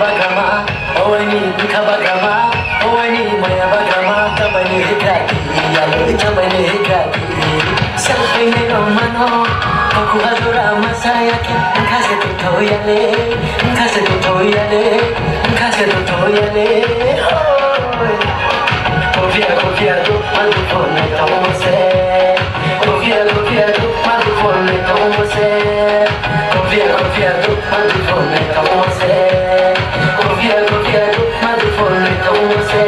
bagama Owani dukha bagama Owani maya bagama Tabani hikrati Yalu tabani hikrati Salpene romano Aku hadura masaya ki Nkase tutoyale Nkase tutoyale Nkase tutoyale Confia tu Madufone como você Confia tu Madufone como você Confia tu Madufone como você Confia tu Madufone como você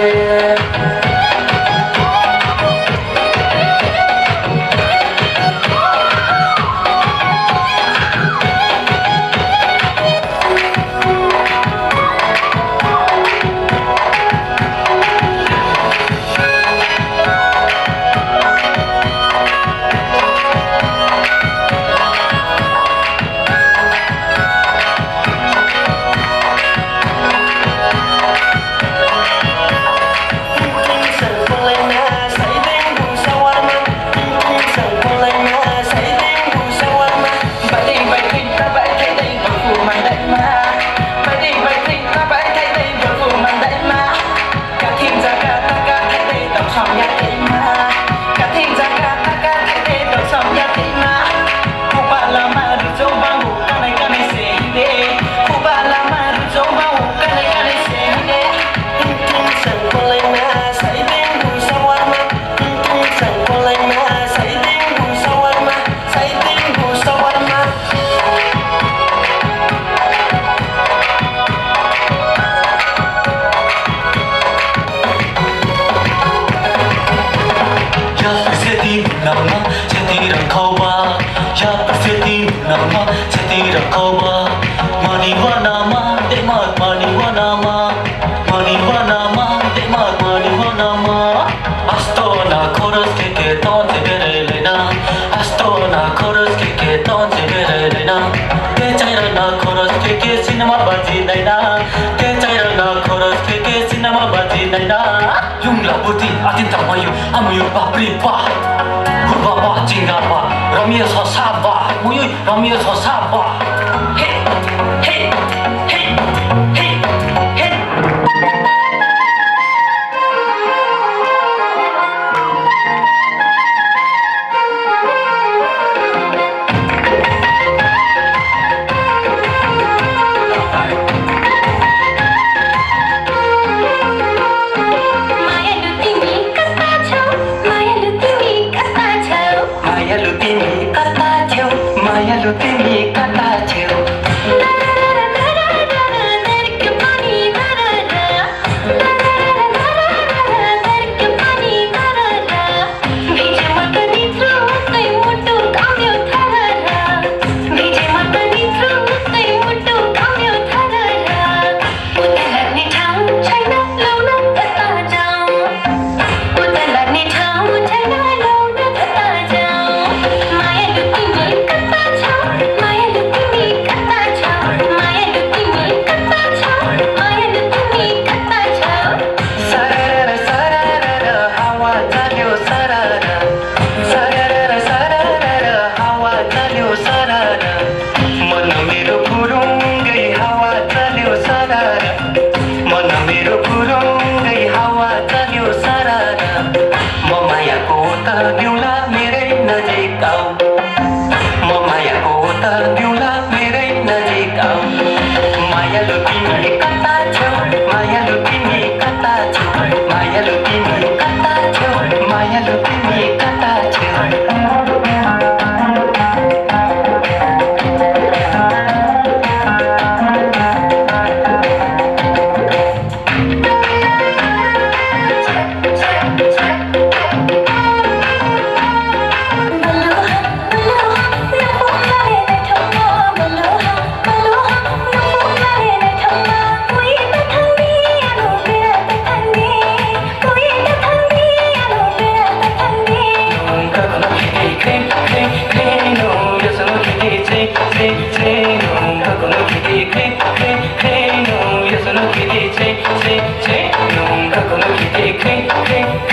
Cinema baji naina, ke caira na chorus ke cinema baji naina. Yung labuti atin tamayo, amuyo papri pa, kurba pa jinga pa, Romeo so saba, muyo Romeo so saba. Hey, hey, hey, hey, hey.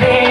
Hey,